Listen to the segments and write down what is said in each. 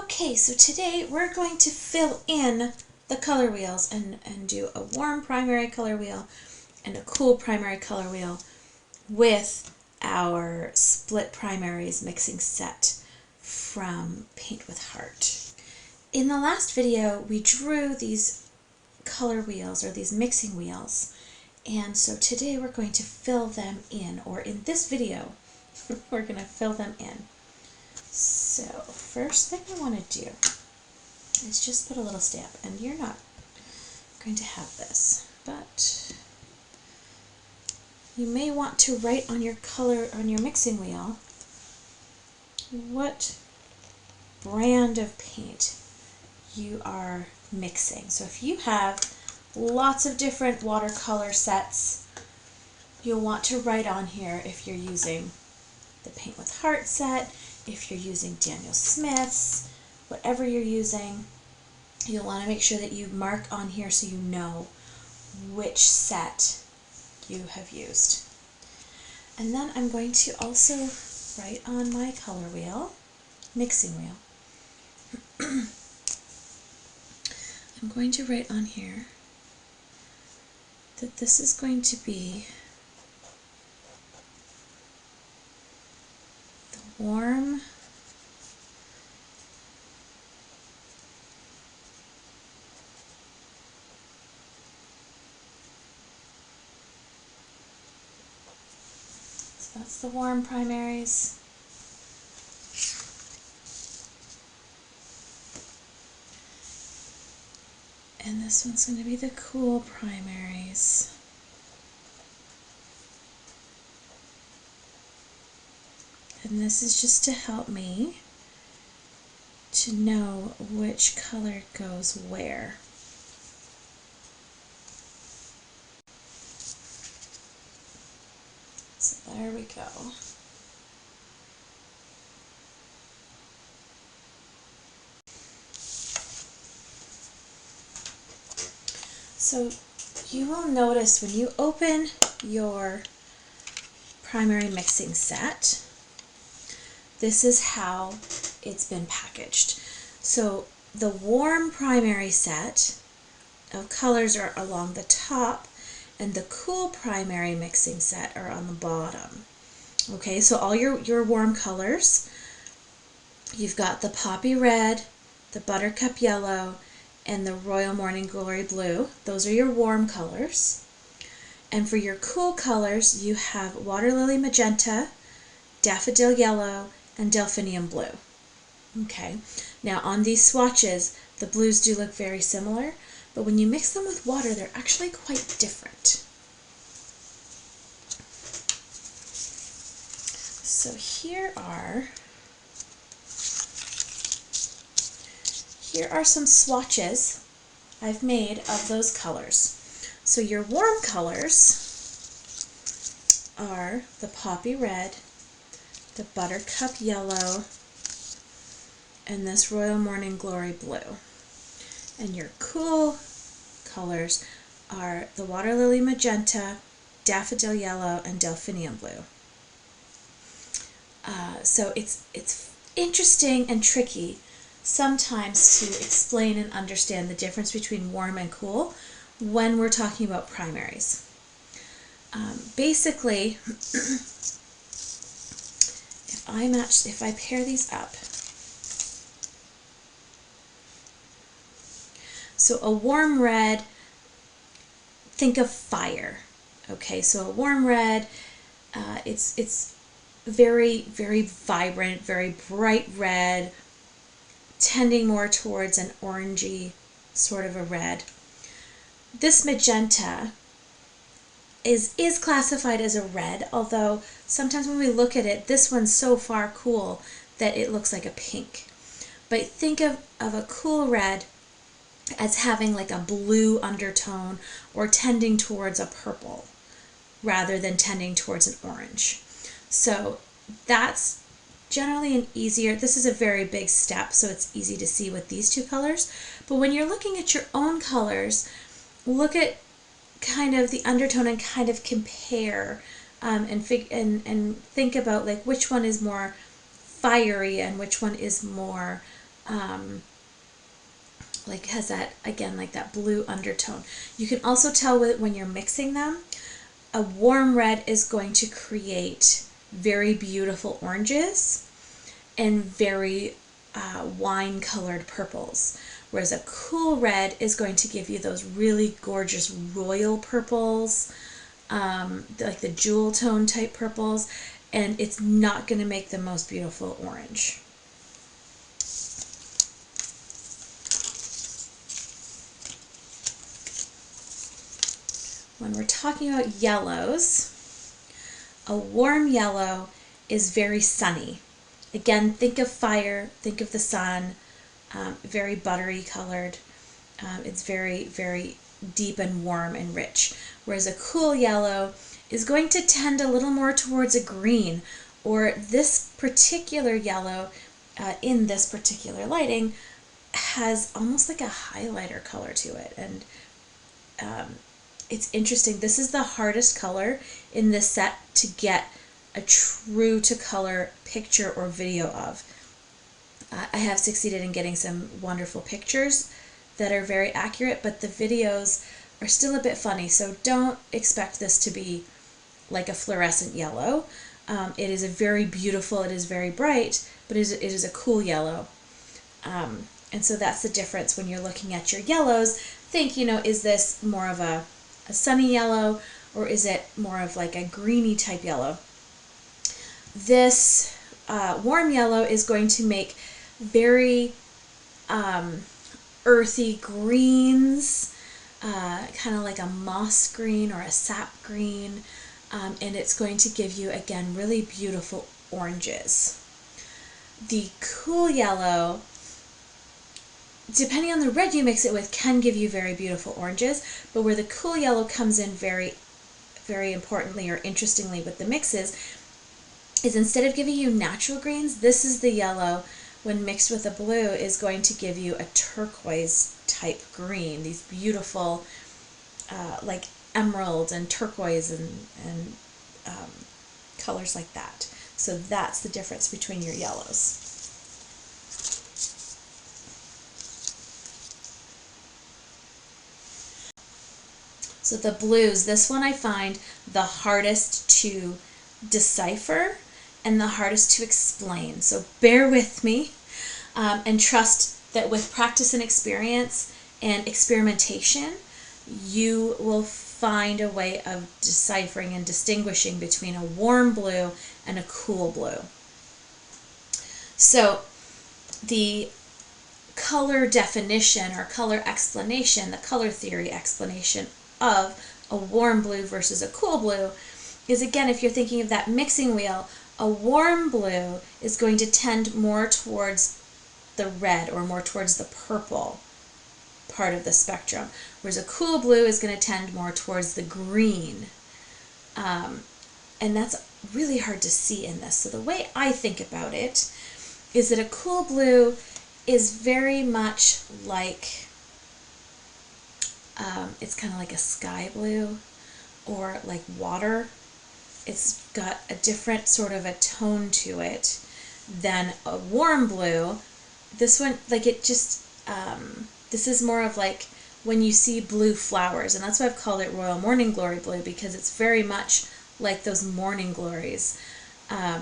Okay, so today we're going to fill in the color wheels and do a warm primary color wheel and a cool primary color wheel with our Split Primaries Mixing Set from Paint with Heart. In the last video, we drew these color wheels or these mixing wheels, and so today we're going to fill them in, or in this video, we're going to fill them in. So first thing I want to do is just put a little stamp, and you're not going to have this, but you may want to write on your color, on your mixing wheel, what brand of paint you are mixing. So if you have lots of different watercolor sets, you'll want to write on here if you're using the Paint with Heart set, if you're using Daniel Smith's, whatever you're using, you'll want to make sure that you mark on here so you know which set you have used. And then I'm going to also write on my color wheel, mixing wheel, I'm going to write on here that this is going to be the warm that's the warm primaries. And this one's going to be the cool primaries. And this is just to help me to know which color goes where. So there we go. So you will notice when you open your primary mixing set, this is how it's been packaged. So the warm primary set of colors are along the top, and the cool primary mixing set are on the bottom. Okay, so all your warm colors, you've got the poppy red, the buttercup yellow, and the royal morning glory blue. Those are your warm colors. And for your cool colors, you have water lily magenta, daffodil yellow, and delphinium blue. Okay, now on these swatches, the blues do look very similar, but when you mix them with water, they're actually quite different. So here are some swatches I've made of those colors. So your warm colors are the poppy red, the buttercup yellow, and this royal morning glory blue. And your cool colors are the water lily magenta, daffodil yellow, and delphinium blue. So it's interesting and tricky sometimes to explain and understand the difference between warm and cool when we're talking about primaries. Basically, if I pair these up, so a warm red, think of fire. Okay, so a warm red, it's very, very vibrant, very bright red, tending more towards an orangey sort of a red. This magenta is classified as a red, although sometimes when we look at it, this one's so far cool that it looks like a pink. But think of a cool red as having like a blue undertone or tending towards a purple rather than tending towards an orange. So that's generally an easier, this is a very big step, so it's easy to see with these two colors. But when you're looking at your own colors, look at kind of the undertone and kind of compare and think about like which one is more fiery and which one is more like has that, again, like that blue undertone. You can also tell when you're mixing them. A warm red is going to create very beautiful oranges and very wine colored purples, whereas a cool red is going to give you those really gorgeous royal purples, like the jewel tone type purples, and it's not going to make the most beautiful orange. When we're talking about yellows, a warm yellow is very sunny. Again, think of fire, think of the sun, very buttery colored. It's very, very deep and warm and rich. Whereas a cool yellow is going to tend a little more towards a green, or this particular yellow in this particular lighting has almost like a highlighter color to it. And it's interesting. This is the hardest color in this set to get a true to color picture or video of. I have succeeded in getting some wonderful pictures that are very accurate, but the videos are still a bit funny, so don't expect this to be like a fluorescent yellow. It is a very beautiful, it is very bright, but it is a cool yellow. And so that's the difference when you're looking at your yellows. Think, is this more of a sunny yellow, or is it more of like a greeny type yellow? This warm yellow is going to make very earthy greens, kind of like a moss green or a sap green, and it's going to give you, again, really beautiful oranges. The cool yellow, depending on the red you mix it with, can give you very beautiful oranges, but where the cool yellow comes in very, very importantly or interestingly with the mixes is, instead of giving you natural greens, this is the yellow, when mixed with a blue, is going to give you a turquoise type green, these beautiful like emerald and turquoise and colors like that. So that's the difference between your yellows. So the blues, this one I find the hardest to decipher and the hardest to explain. So bear with me and trust that with practice and experience and experimentation, you will find a way of deciphering and distinguishing between a warm blue and a cool blue. So the color definition or color explanation, the color theory explanation of a warm blue versus a cool blue is, again, if you're thinking of that mixing wheel, a warm blue is going to tend more towards the red or more towards the purple part of the spectrum, whereas a cool blue is going to tend more towards the green. And that's really hard to see in this. So the way I think about it is that a cool blue is very much like, it's kind of like a sky blue or like water. It's got a different sort of a tone to it than a warm blue. This one, like it just, this is more of like when you see blue flowers, and that's why I've called it Royal Morning Glory Blue, because it's very much like those morning glories. I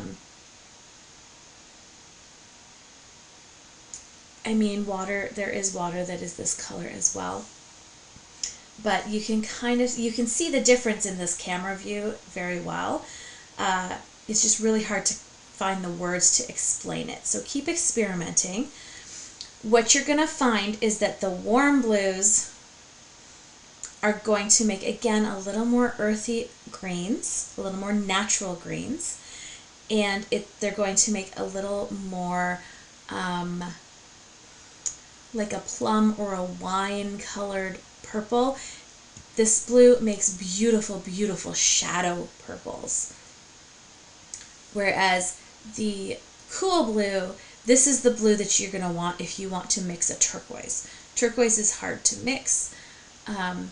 mean, water, there is water that is this color as well. But you can you can see the difference in this camera view very well. It's just really hard to find the words to explain it. So keep experimenting. What you're going to find is that the warm blues are going to make, again, a little more earthy greens, a little more natural greens, and they're going to make a little more like a plum or a wine colored purple. This blue makes beautiful, beautiful shadow purples. Whereas the cool blue, this is the blue that you're going to want if you want to mix a turquoise. Turquoise is hard to mix, and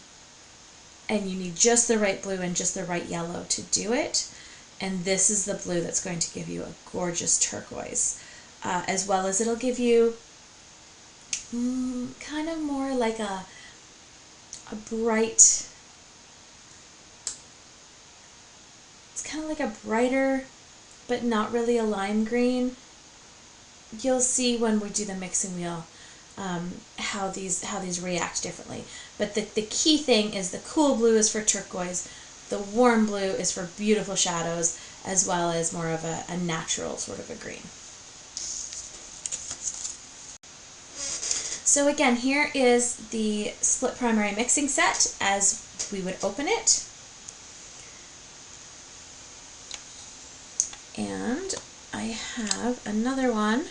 you need just the right blue and just the right yellow to do it. And this is the blue that's going to give you a gorgeous turquoise, as well as it'll give you kind of more like a bright, it's kind of like a brighter, but not really a lime green. You'll see when we do the mixing wheel how these react differently. But the key thing is the cool blue is for turquoise, the warm blue is for beautiful shadows, as well as more of a natural sort of a green. So again, here is the Split Primary Mixing Set as we would open it. And I have another one.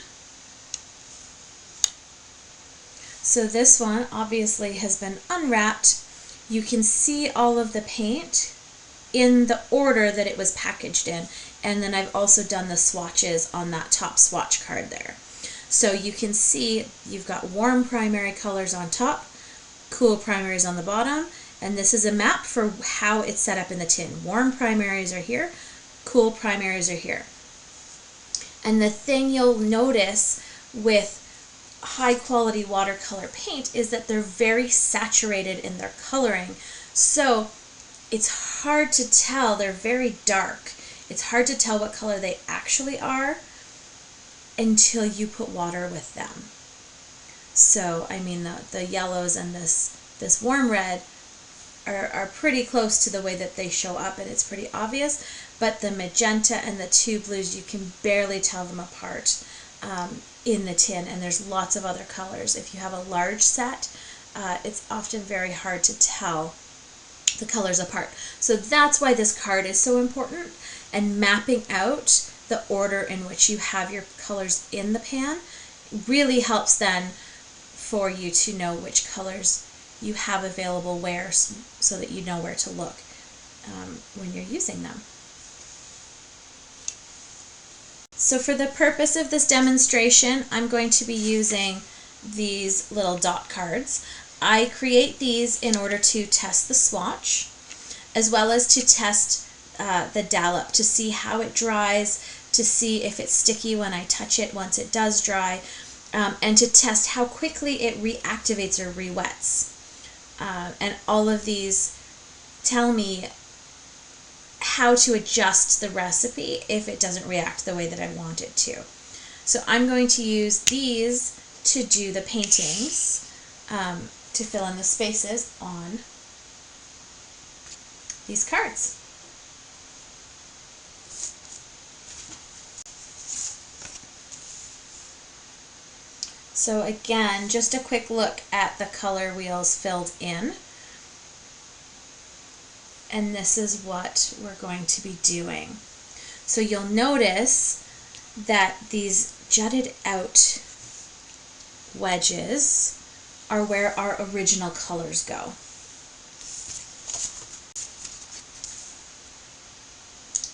So this one obviously has been unwrapped. You can see all of the paint in the order that it was packaged in. And then I've also done the swatches on that top swatch card there. So you can see you've got warm primary colors on top, cool primaries on the bottom, and this is a map for how it's set up in the tin. Warm primaries are here, cool primaries are here. And the thing you'll notice with high quality watercolor paint is that they're very saturated in their coloring. So it's hard to tell, they're very dark. It's hard to tell what color they actually are until you put water with them. So, I mean, the yellows and this warm red are pretty close to the way that they show up, and it's pretty obvious, but the magenta and the two blues, you can barely tell them apart in the tin, and there's lots of other colors. If you have a large set, it's often very hard to tell the colors apart. So that's why this card is so important, and mapping out the order in which you have your colors in the pan really helps then for you to know which colors you have available where, so that you know where to look when you're using them. So for the purpose of this demonstration, I'm going to be using these little dot cards. I create these in order to test the swatch, as well as to test the dollop, to see how it dries, to see if it's sticky when I touch it once it does dry, and to test how quickly it reactivates or re-wets. And all of these tell me how to adjust the recipe if it doesn't react the way that I want it to. So I'm going to use these to do the paintings, to fill in the spaces on these cards. So again, just a quick look at the color wheels filled in. And this is what we're going to be doing. So you'll notice that these jutted out wedges are where our original colors go.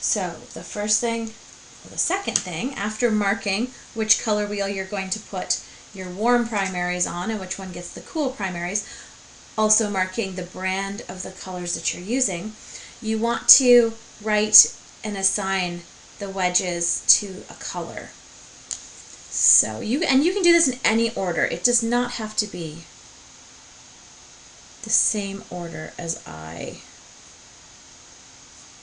So the first thing, or the second thing, after marking which color wheel you're going to put your warm primaries on and which one gets the cool primaries, also marking the brand of the colors that you're using, you want to write and assign the wedges to a color. So you can do this in any order. It does not have to be the same order as I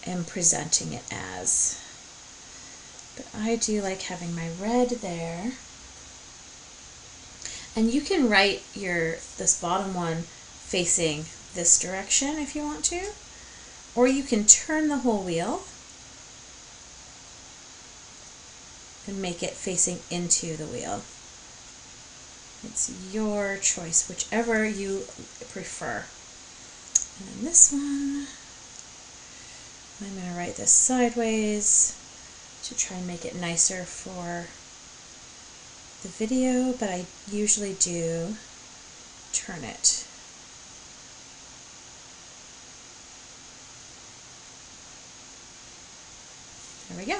am presenting it as. But I do like having my red there. And you can write this bottom one facing this direction if you want to, or you can turn the whole wheel and make it facing into the wheel. It's your choice, whichever you prefer. And then this one, I'm going to write this sideways to try and make it nicer for the video, but I usually do turn it. There we go.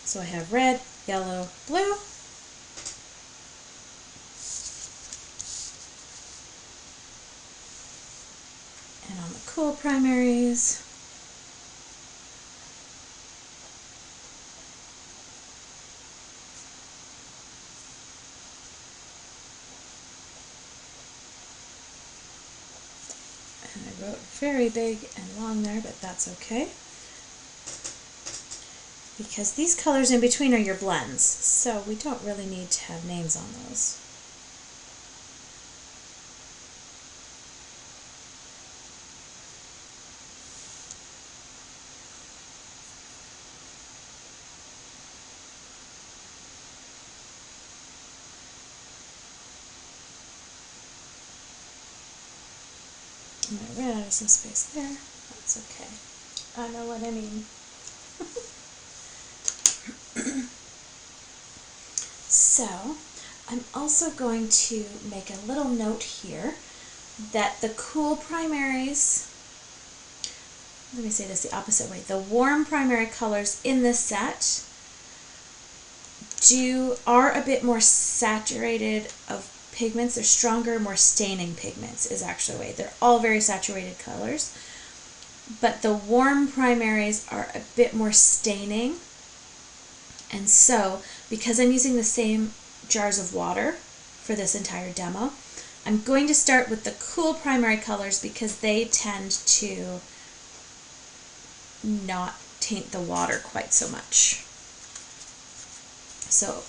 So I have red, yellow, blue. And on the cool primaries, And I wrote very big and long there, but that's okay. Because these colors in between are your blends, so we don't really need to have names on those. And I ran out of some space there. That's okay. I know what I mean. So, I'm also going to make a little note here that the cool primaries, let me say this the opposite way, the warm primary colors in this set are a bit more saturated of pigments. They're stronger, more staining pigments is actually the way. They're all very saturated colors, but the warm primaries are a bit more staining. And so, because I'm using the same jars of water for this entire demo, I'm going to start with the cool primary colors because they tend to not taint the water quite so much. So,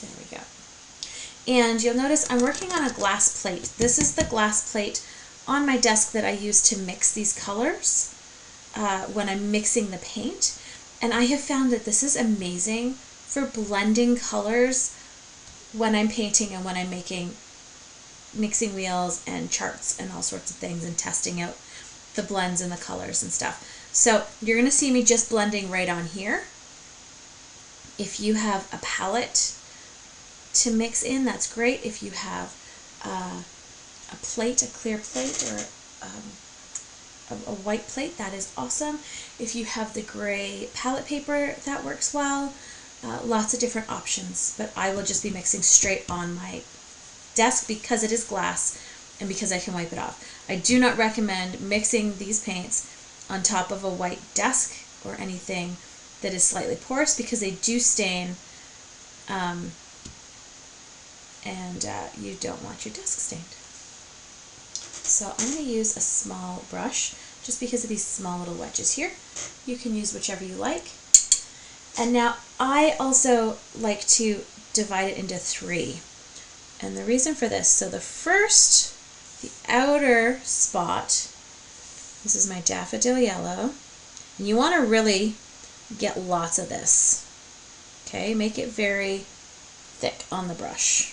there we go. And you'll notice I'm working on a glass plate. This is the glass plate on my desk that I use to mix these colors when I'm mixing the paint. And I have found that this is amazing for blending colors when I'm painting and when I'm making mixing wheels and charts and all sorts of things and testing out the blends and the colors and stuff. So you're going to see me just blending right on here. If you have a palette to mix in, that's great. If you have a plate, a clear plate, or a white plate, that is awesome. If you have the gray palette paper, that works well. Lots of different options, but I will just be mixing straight on my desk because it is glass and because I can wipe it off. I do not recommend mixing these paints on top of a white desk or anything that is slightly porous because they do stain, and you don't want your desk stained. So I'm going to use a small brush just because of these small little wedges here. You can use whichever you like. And now I also like to divide it into 3. And the reason for this, so the first, the outer spot, this is my daffodil yellow. And you want to really get lots of this. Okay, make it very thick on the brush.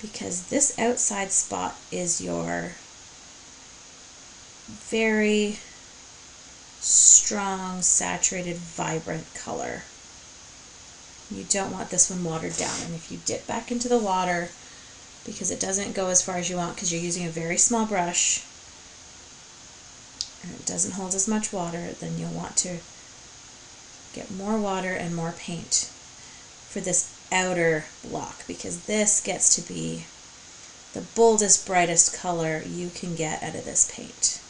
Because this outside spot is your very strong, saturated, vibrant color. You don't want this one watered down, and if you dip back into the water, because it doesn't go as far as you want because you're using a very small brush and it doesn't hold as much water, then you'll want to get more water and more paint for this outer block, because this gets to be the boldest, brightest color you can get out of this paint.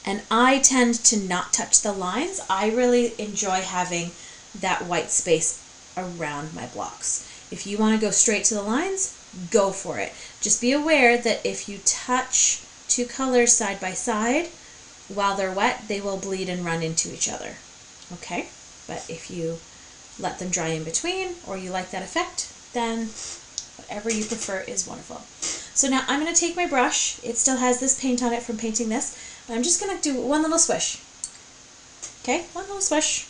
And I tend to not touch the lines. I really enjoy having that white space around my blocks. If you want to go straight to the lines, go for it. Just be aware that if you touch 2 colors side by side while they're wet, they will bleed and run into each other. Okay? But if you let them dry in between, or you like that effect, then whatever you prefer is wonderful. So now I'm going to take my brush. It still has this paint on it from painting this. And I'm just going to do one little swish. Okay, one little swish.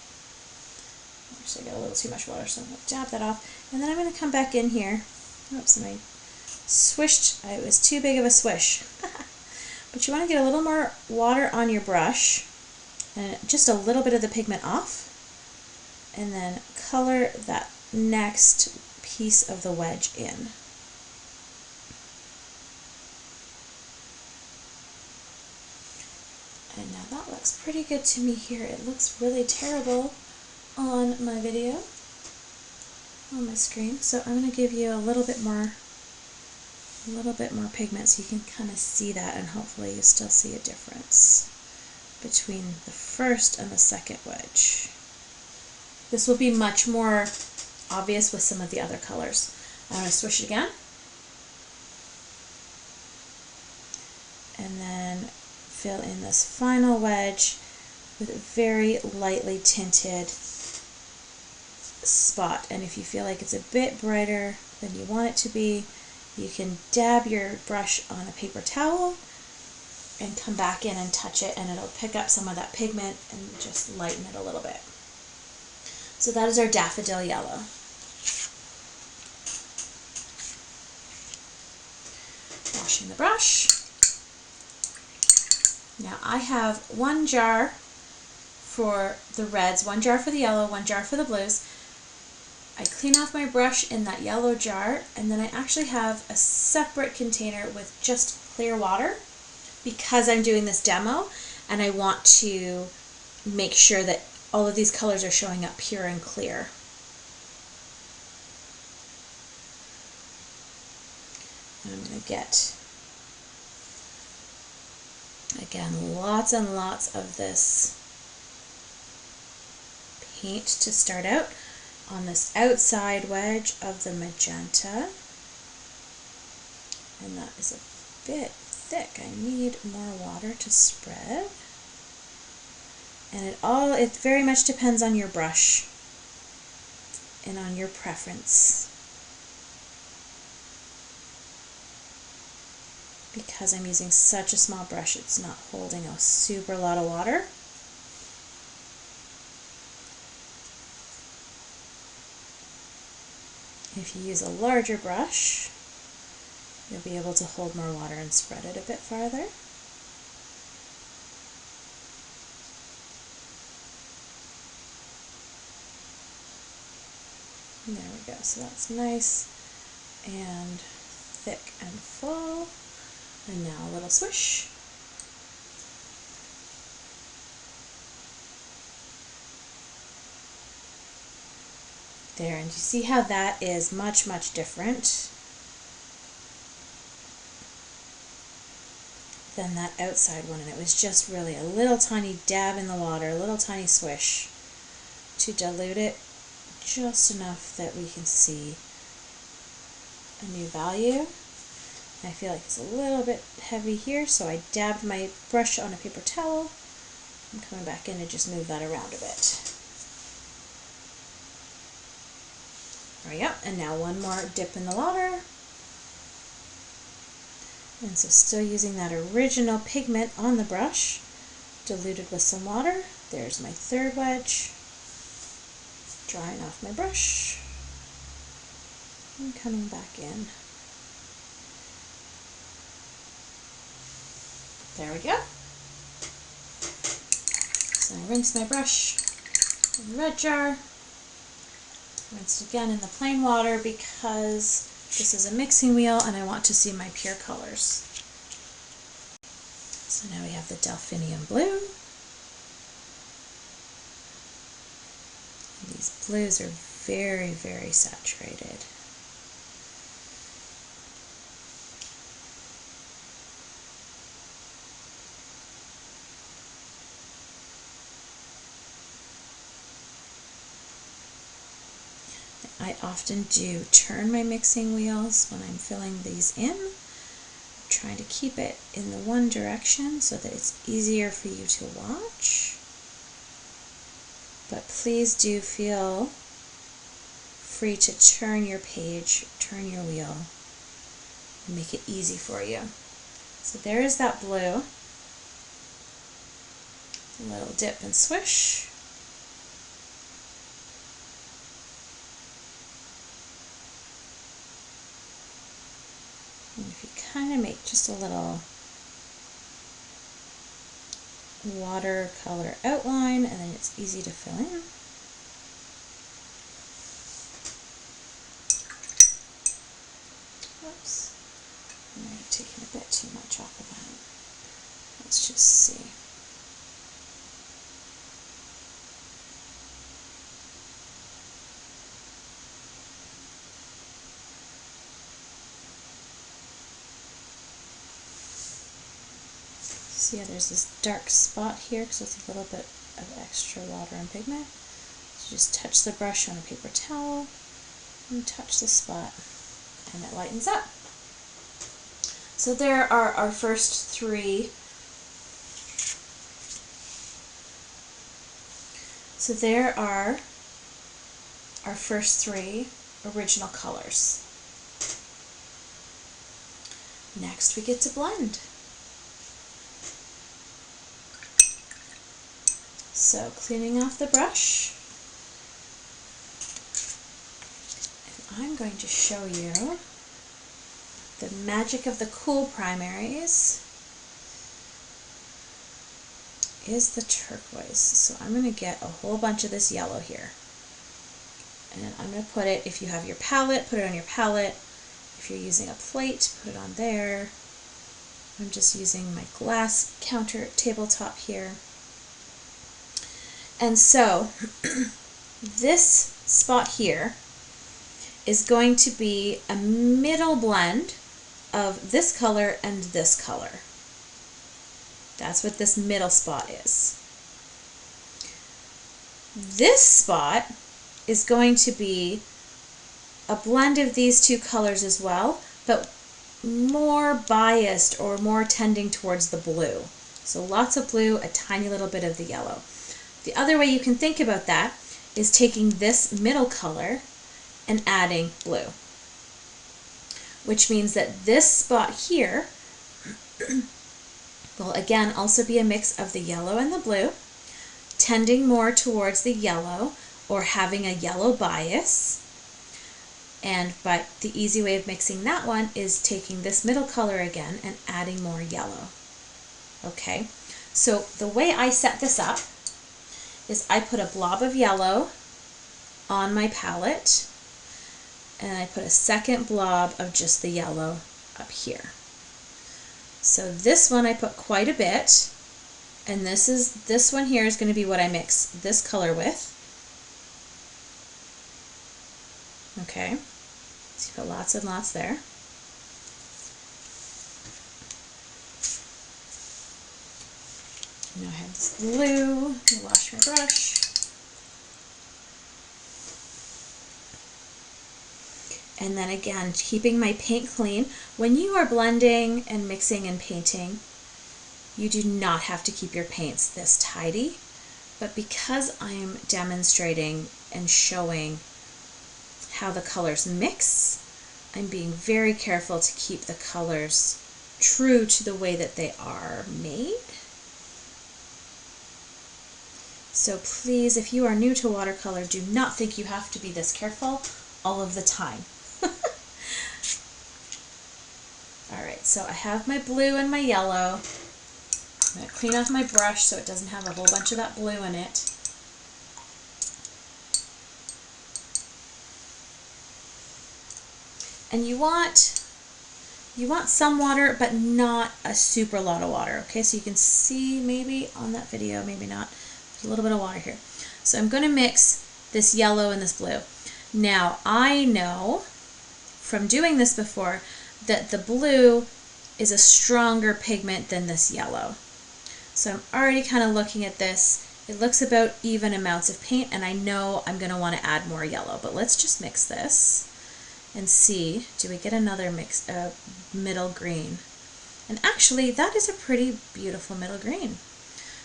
Actually, I got a little too much water, so I'm going to dab that off. And then I'm going to come back in here. Oops, I swished. It was too big of a swish. But you want to get a little more water on your brush and just a little bit of the pigment off. And then color that next piece of the wedge in. And now that looks pretty good to me here. It looks really terrible on my video, on my screen. So I'm going to give you a little bit more pigment so you can kind of see that, and hopefully you still see a difference between the first and the second wedge. This will be much more obvious with some of the other colors. I'm going to swish it again. And then fill in this final wedge with a very lightly tinted spot. And if you feel like it's a bit brighter than you want it to be, you can dab your brush on a paper towel and come back in and touch it, and it'll pick up some of that pigment and just lighten it a little bit. So that is our daffodil yellow. Washing the brush. Now I have one jar for the reds, one jar for the yellow, one jar for the blues. I clean off my brush in that yellow jar, and then I actually have a separate container with just clear water because I'm doing this demo and I want to make sure that all of these colors are showing up pure and clear. And I'm going to get, again, lots and lots of this paint to start out on this outside wedge of the magenta. And that is a bit thick. I need more water to spread. And it very much depends on your brush and on your preference. Because I'm using such a small brush, it's not holding a super lot of water. If you use a larger brush, you'll be able to hold more water and spread it a bit farther. And there we go, so that's nice and thick and full. And now a little swish. There, and you see how that is much, much different than that outside one, and it was just really a little tiny dab in the water, a little tiny swish to dilute it just enough that we can see a new value. I feel like it's a little bit heavy here, so I dabbed my brush on a paper towel. I'm coming back in to just move that around a bit. There we go, and now one more dip in the water. And so still using that original pigment on the brush, diluted with some water. There's my third wedge. Drying off my brush. And coming back in. There we go. So I rinse my brush in the red jar. Rinse again in the plain water because this is a mixing wheel and I want to see my pure colors. So now we have the delphinium blue. And these blues are very, very saturated. I often do turn my mixing wheels when I'm filling these in. I'm trying to keep it in the one direction so that it's easier for you to watch. But please do feel free to turn your page, turn your wheel, and make it easy for you. So there is that blue. A little dip and swish. And if you kind of make just a little watercolor outline, and then it's easy to fill in. Whoops, I might have taken a bit too much off of that. Let's just see. See how there's this dark spot here because it's a little bit of extra water and pigment. Let's just touch the brush on a paper towel and touch the spot, and it lightens up. So there are our first three. So there are our first three original colors. Next we get to blend. So cleaning off the brush, and I'm going to show you the magic of the cool primaries is the turquoise. So I'm going to get a whole bunch of this yellow here. And I'm going to put it, if you have your palette, put it on your palette. If you're using a plate, put it on there. I'm just using my glass counter tabletop here. And so this spot here is going to be a middle blend of this color and this color. That's what this middle spot is. This spot is going to be a blend of these two colors as well, but more biased or more tending towards the blue. So lots of blue, a tiny little bit of the yellow. The other way you can think about that is taking this middle color and adding blue, which means that this spot here will again also be a mix of the yellow and the blue, tending more towards the yellow or having a yellow bias. But the easy way of mixing that one is taking this middle color again and adding more yellow. Okay, so the way I set this up is I put a blob of yellow on my palette, and I put a second blob of just the yellow up here. So this one I put quite a bit, and this one here is going to be what I mix this color with. Okay, so you put lots and lots there. Now I have this blue. I'll wash my brush. And then again, keeping my paint clean. When you are blending and mixing and painting, you do not have to keep your paints this tidy. But because I'm demonstrating and showing how the colors mix, I'm being very careful to keep the colors true to the way that they are made. So please, if you are new to watercolor, do not think you have to be this careful all of the time. Alright, so I have my blue and my yellow. I'm going to clean off my brush so it doesn't have a whole bunch of that blue in it. And you want some water, but not a super lot of water. Okay, so you can see maybe on that video, maybe not. There's a little bit of water here. So I'm going to mix this yellow and this blue. Now, I know from doing this before that the blue is a stronger pigment than this yellow. So I'm already kind of looking at this. It looks about even amounts of paint, and I know I'm going to want to add more yellow. But let's just mix this and see, do we get another mix of middle green? And actually, that is a pretty beautiful middle green.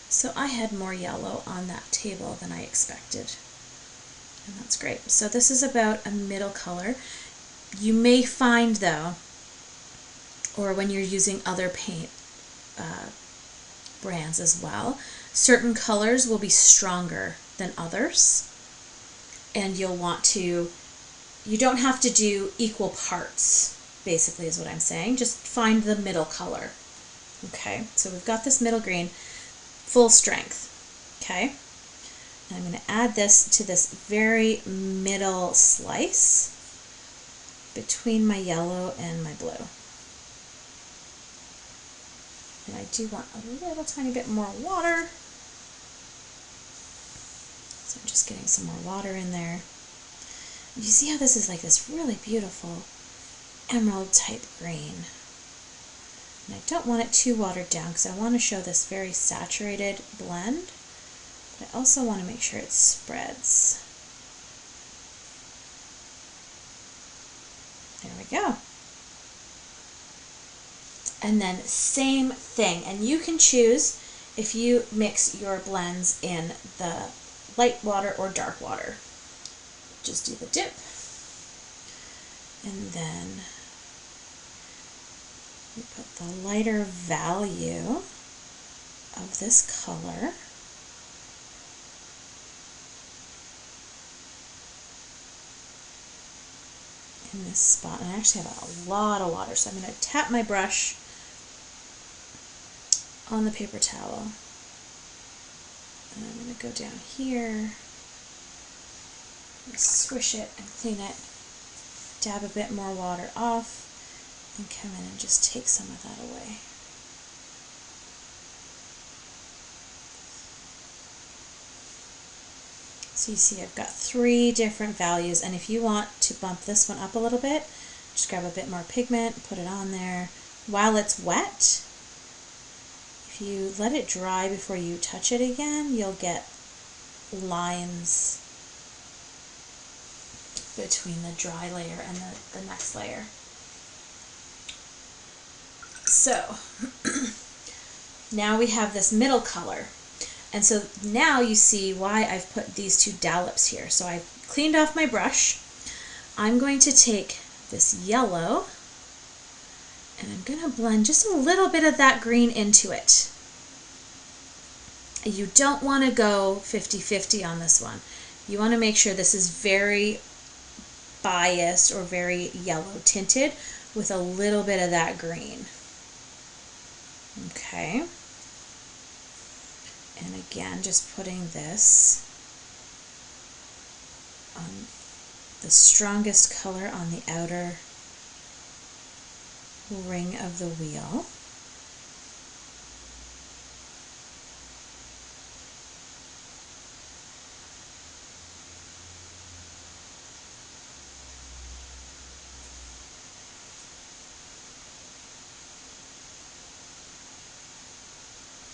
So I had more yellow on that table than I expected. And that's great. So this is about a middle color. You may find though, or when you're using other paint brands as well, certain colors will be stronger than others. And you'll want to, you don't have to do equal parts, basically is what I'm saying. Just find the middle color. Okay, so we've got this middle green, full strength. Okay, and I'm going to add this to this very middle slice between my yellow and my blue. And I do want a little tiny bit more water. So I'm just getting some more water in there. And you see how this is like this really beautiful emerald type green. And I don't want it too watered down because I want to show this very saturated blend. But I also want to make sure it spreads. There we go. And then same thing, and you can choose if you mix your blends in the light water or dark water. Just do the dip, and then we put the lighter value of this color in this spot. And I actually have a lot of water, so I'm going to tap my brush on the paper towel, and I'm going to go down here, swish it and clean it, dab a bit more water off, and come in and just take some of that away. So you see I've got 3 different values, and if you want to bump this one up a little bit, just grab a bit more pigment, put it on there. While it's wet, if you let it dry before you touch it again, you'll get lines between the dry layer and the next layer. So now we have this middle color. And so now you see why I've put these 2 dollops here. So I've cleaned off my brush. I'm going to take this yellow and I'm going to blend just a little bit of that green into it. You don't want to go 50-50 on this one. You want to make sure this is very biased or very yellow tinted with a little bit of that green. Okay. And again, just putting this on the strongest color on the outer ring of the wheel.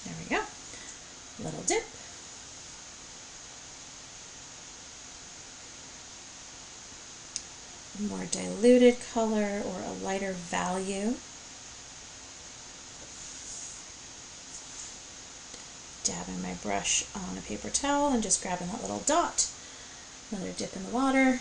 There we go. Little dip. A more diluted color or a lighter value. Dabbing my brush on a paper towel and just grabbing that little dot. Another dip in the water.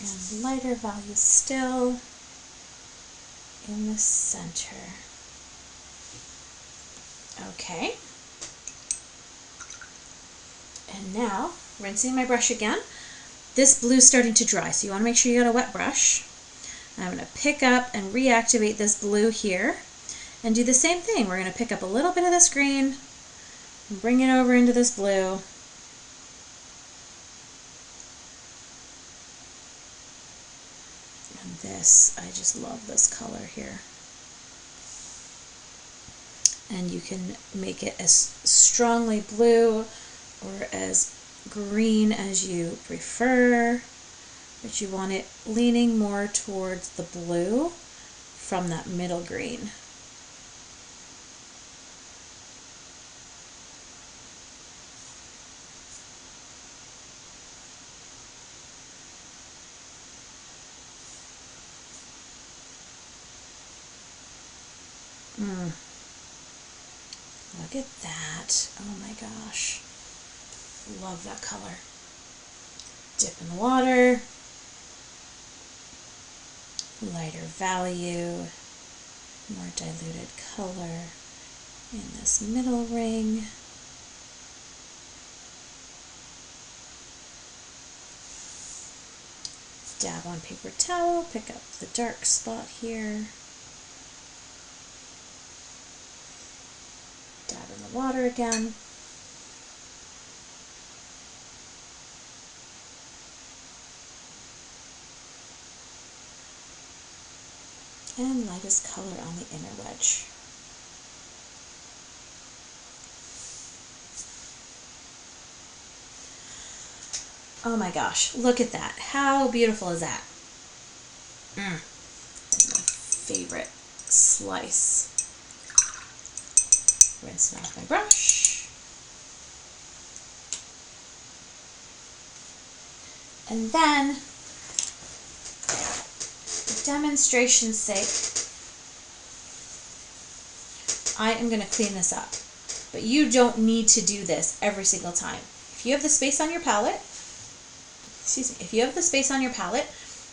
And lighter value still in the center. Okay. And now, rinsing my brush again. This blue's starting to dry, so you want to make sure you got a wet brush. And I'm going to pick up and reactivate this blue here and do the same thing. We're going to pick up a little bit of this green and bring it over into this blue. And this, I just love this color here. And you can make it as strongly blue or as green as you prefer, but you want it leaning more towards the blue from that middle green. Look at that. Oh my gosh. Love that color. Dip in the water. Lighter value. More diluted color in this middle ring. Dab on paper towel. Pick up the dark spot here. Dab in the water again. And lightest color on the inner wedge. Oh my gosh, look at that. How beautiful is that? That's my favorite slice. Rinse it off my brush. And then, for demonstration's sake, I am going to clean this up. But you don't need to do this every single time. If you have the space on your palette, if you have the space on your palette,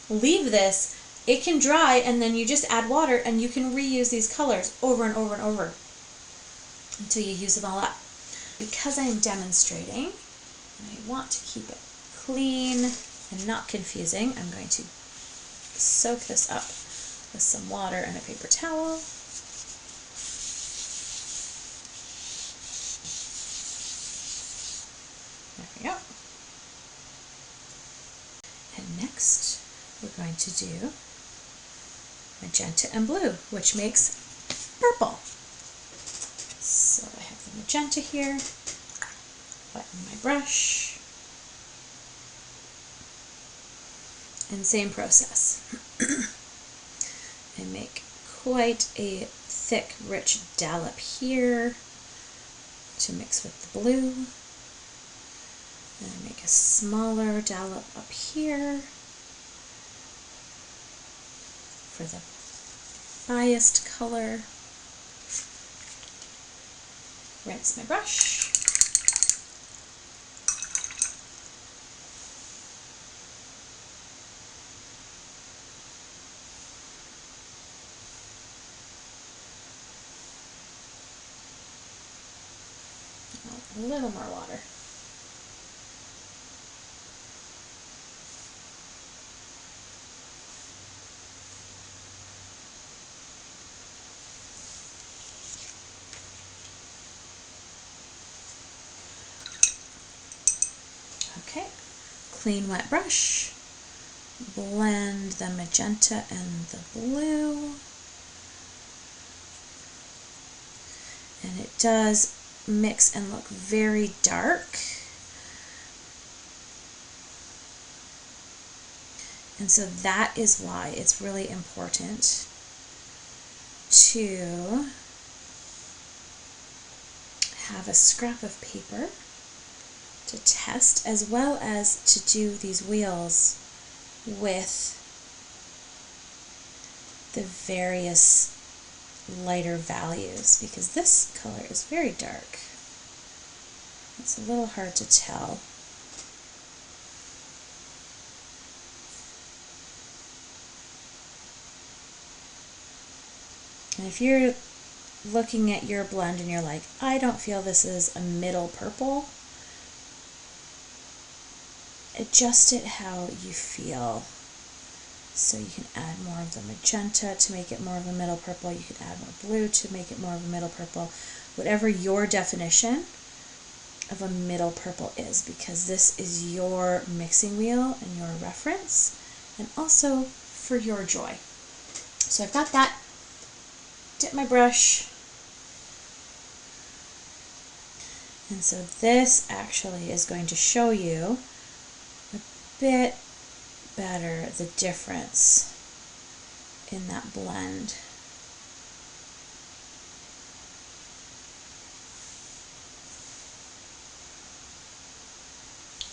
leave this. It can dry, and then you just add water, and you can reuse these colors over and over and over until you use them all up. Because I'm demonstrating, and I want to keep it clean and not confusing, I'm going to soak this up with some water and a paper towel. There we go. And next, we're going to do magenta and blue, which makes purple. So I have the magenta here, wetting my brush, and same process. I make quite a thick, rich dollop here to mix with the blue. And I make a smaller dollop up here for the biased color. Rinse my brush. A little more water. Okay, clean wet brush, blend the magenta and the blue, and it does mix and look very dark, and so that is why it's really important to have a scrap of paper to test, as well as to do these wheels with the various lighter values, because this color is very dark. It's a little hard to tell. And if you're looking at your blend and you're like, I don't feel this is a middle purple, adjust it how you feel. So you can add more of the magenta to make it more of a middle purple. You can add more blue to make it more of a middle purple. Whatever your definition of a middle purple is, because this is your mixing wheel and your reference, and also for your joy. So I've got that. Dip my brush. And so this actually is going to show you a bit better the difference in that blend.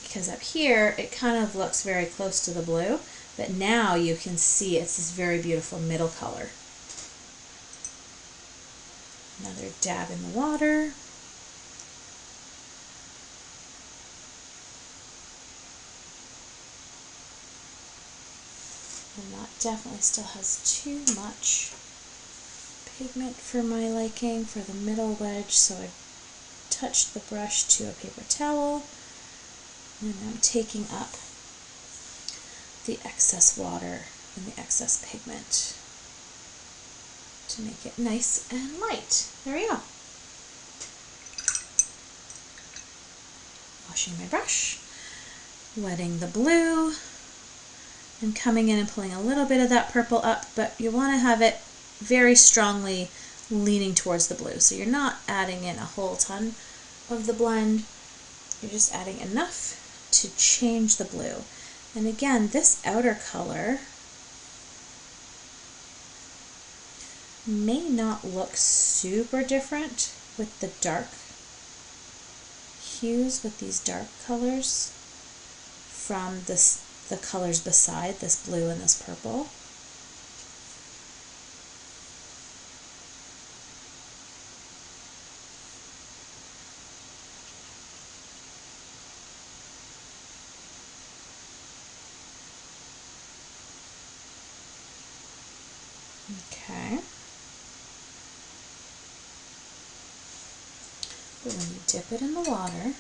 Because up here it kind of looks very close to the blue, but now you can see it's this very beautiful middle color. Another dab in the water. And that definitely still has too much pigment for my liking for the middle wedge, so I touched the brush to a paper towel, and I'm taking up the excess water and the excess pigment to make it nice and light. There we go. Washing my brush, wetting the blue, and coming in and pulling a little bit of that purple up, but you want to have it very strongly leaning towards the blue. So you're not adding in a whole ton of the blend, you're just adding enough to change the blue. And again, this outer color may not look super different with the dark hues, with these dark colors, from this the colors beside this blue and this purple. Okay. But when you dip it in the water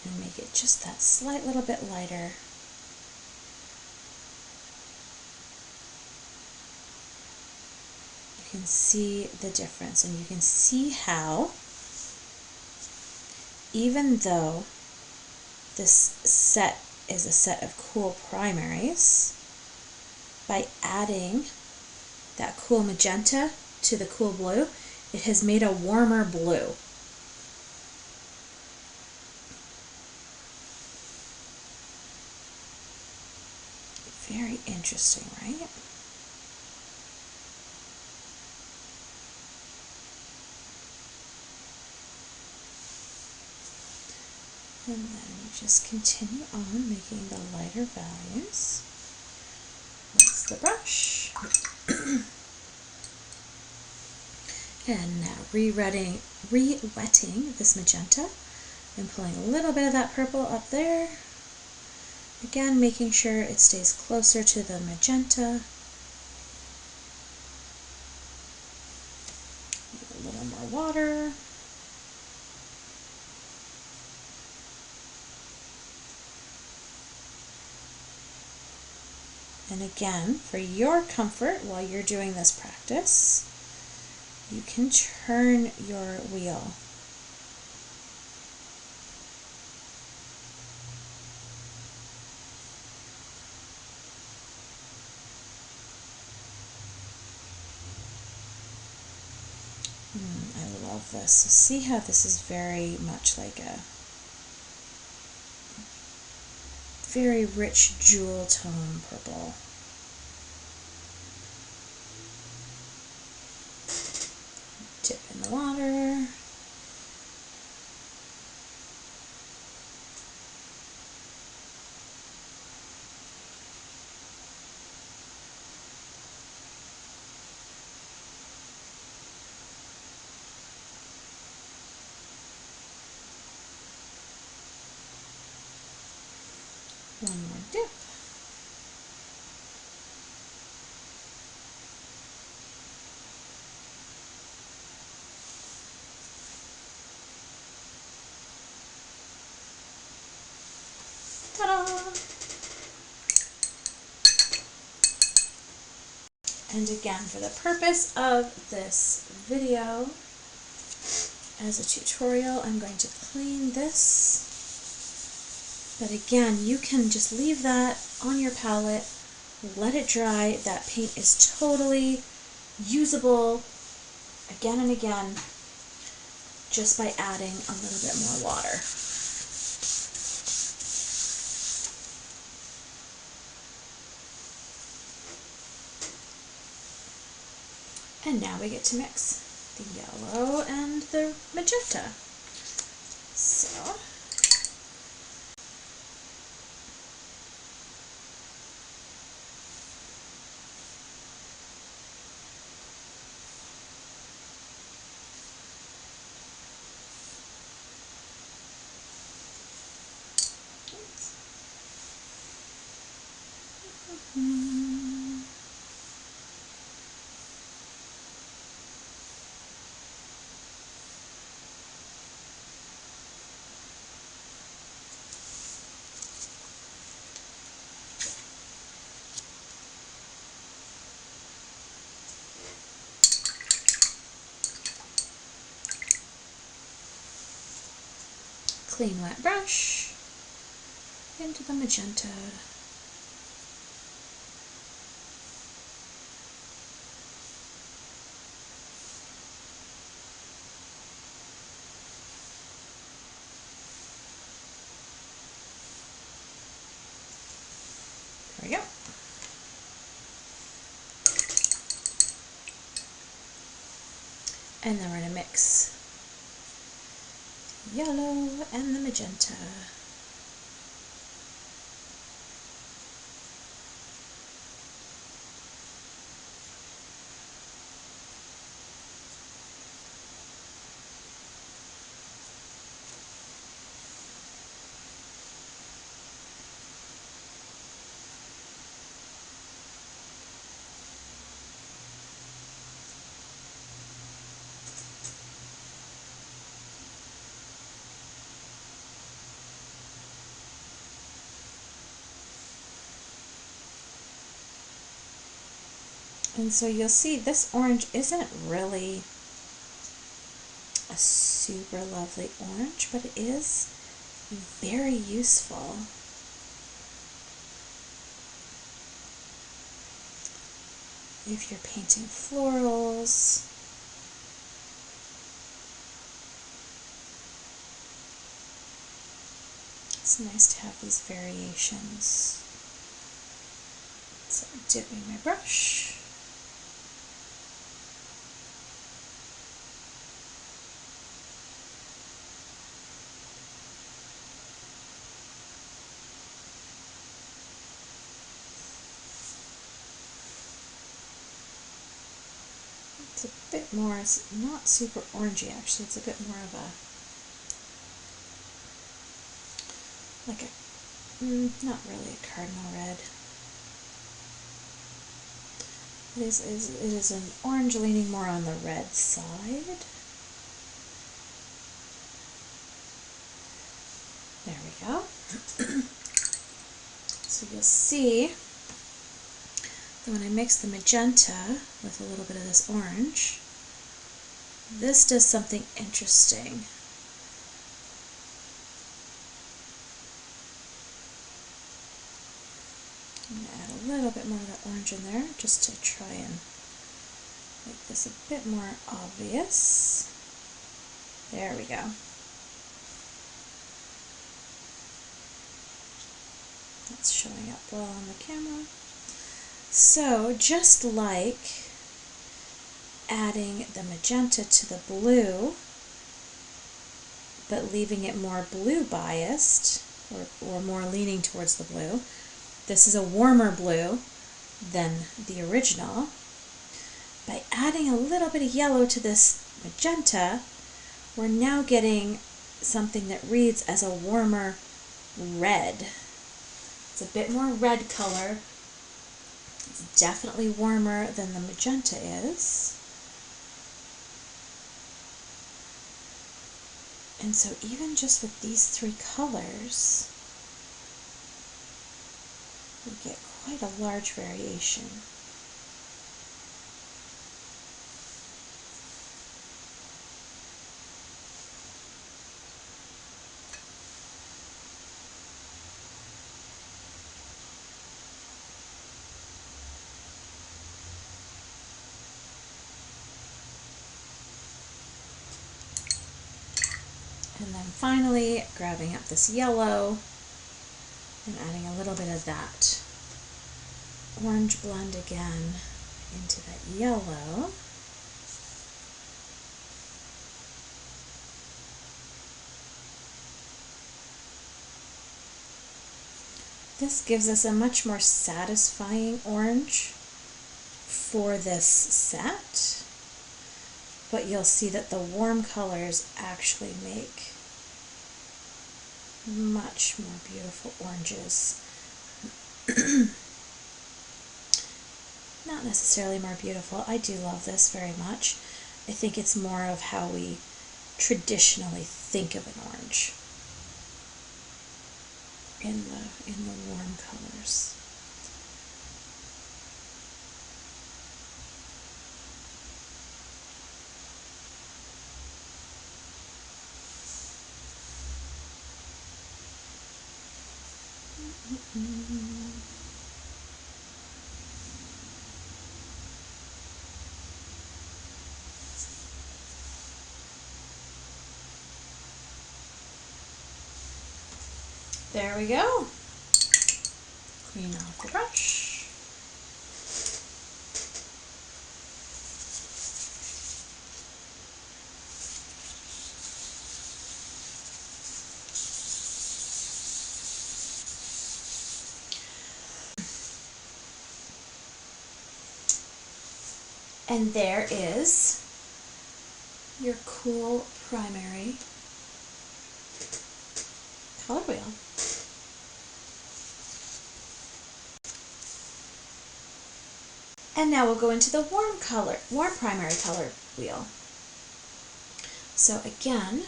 and make it just that slight little bit lighter, you can see the difference, and you can see how, even though this set is a set of cool primaries, by adding that cool magenta to the cool blue, it has made a warmer blue. Very interesting, right? And then you just continue on making the lighter values. That's the brush. And now re-wetting this magenta and pulling a little bit of that purple up there. Again, making sure it stays closer to the magenta. A little more water. And again, for your comfort while you're doing this practice, you can turn your wheel. I love this. So see how this is very much like a very rich jewel tone purple. Dip in the water. One more dip. Ta-da! And again, for the purpose of this video, as a tutorial, I'm going to clean this. But again, you can just leave that on your palette, let it dry. That paint is totally usable again and again just by adding a little bit more water. And now we get to mix the yellow and the magenta. So clean wet brush into the magenta. There we go. And then we're going to mix yellow and the magenta. And so you'll see this orange isn't really a super lovely orange, but it is very useful. If you're painting florals, it's nice to have these variations. So I'm dipping my brush. It's a bit more, it's not super orangey actually, it's a bit more of a, like a, not really a cardinal red. It is an orange leaning more on the red side. There we go. So you'll see that when I mix the magenta with a little bit of this orange, this does something interesting. I'm going to add a little bit more of that orange in there just to try and make this a bit more obvious. There we go. That's showing up well on the camera. So just like adding the magenta to the blue, but leaving it more blue biased, or more leaning towards the blue, this is a warmer blue than the original. By adding a little bit of yellow to this magenta, we're now getting something that reads as a warmer red. It's a bit more red color. It's definitely warmer than the magenta is. And so even just with these three colors, we get quite a large variation. And then finally, grabbing up this yellow and adding a little bit of that orange blend again into that yellow. This gives us a much more satisfying orange for this set, but you'll see that the warm colors actually make much more beautiful oranges. Not necessarily more beautiful. I do love this very much. I think it's more of how we traditionally think of an orange in the warm colors. There we go. Clean off the brush. And there is your cool primary color wheel. And now we'll go into the warm primary color wheel. So again,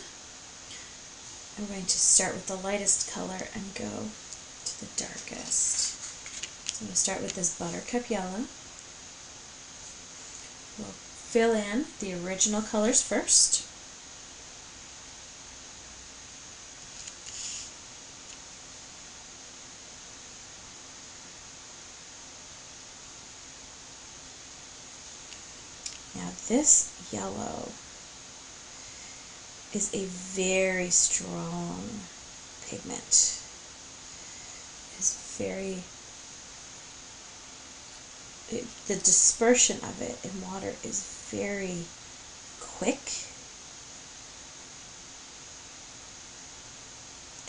I'm going to start with the lightest color and go to the darkest. So I'm going to start with this buttercup yellow. We'll fill in the original colors first. Now this yellow is a very strong pigment. The dispersion of it in water is very quick,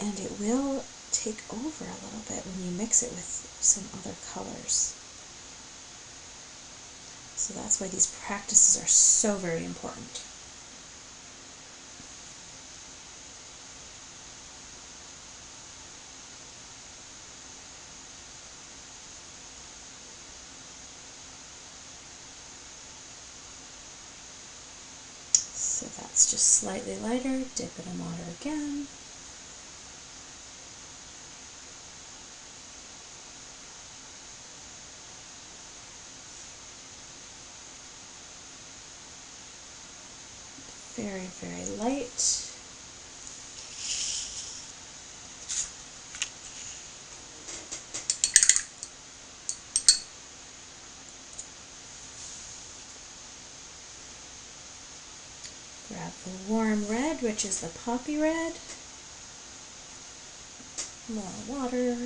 and it will take over a little bit when you mix it with some other colors. So that's why these practices are so very important. So that's just slightly lighter, dip it in water again. Very, very light. Grab the warm red, which is the poppy red. More water.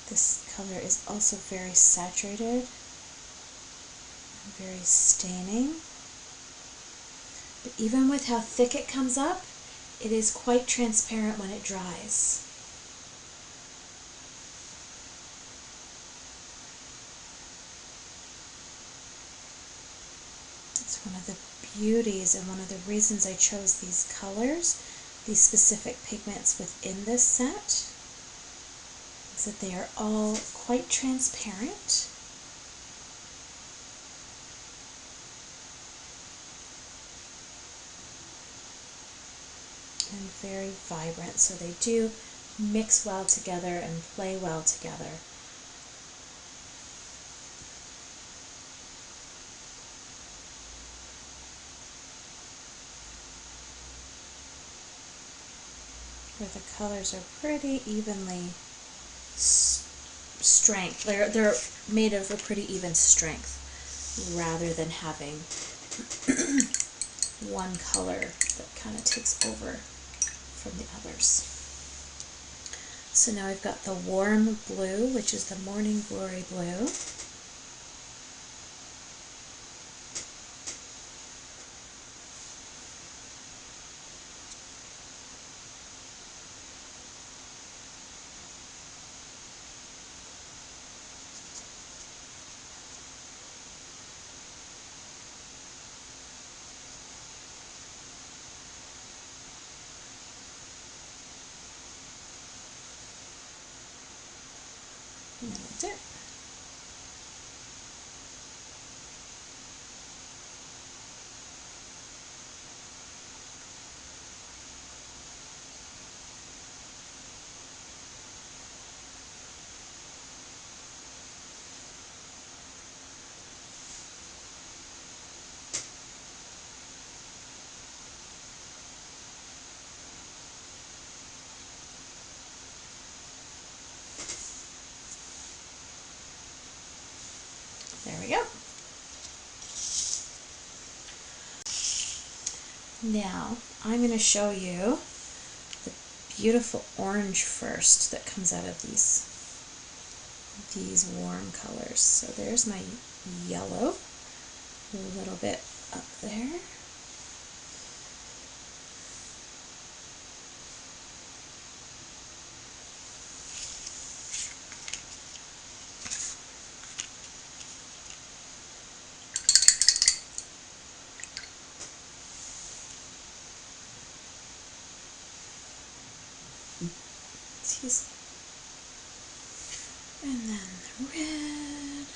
This color is also very saturated, very staining. But even with how thick it comes up, it is quite transparent when it dries. It's one of the beauties and one of the reasons I chose these colors, these specific pigments within this set, is that they are all quite transparent. And very vibrant, so they do mix well together and play well together. Where the colors are pretty evenly strength. They're made of a pretty even strength, rather than having one color that kind of takes over from the others. So now I've got the warm blue, which is the Morning Glory blue. And then a dip. There we go. Now I'm going to show you the beautiful orange first that comes out of these warm colors. So there's my yellow, a little bit up there. Excuse me. And then the red.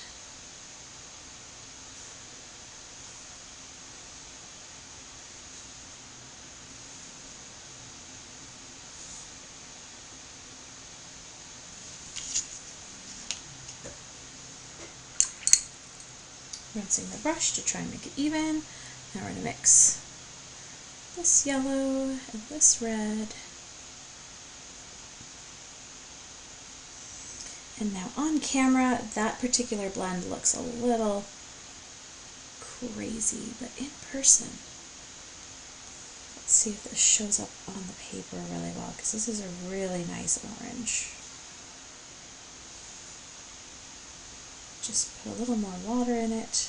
Rinsing the brush to try and make it even. Now we're going to mix this yellow and this red. And now on camera, that particular blend looks a little crazy, but in person, let's see if this shows up on the paper really well, because this is a really nice orange. Just put a little more water in it.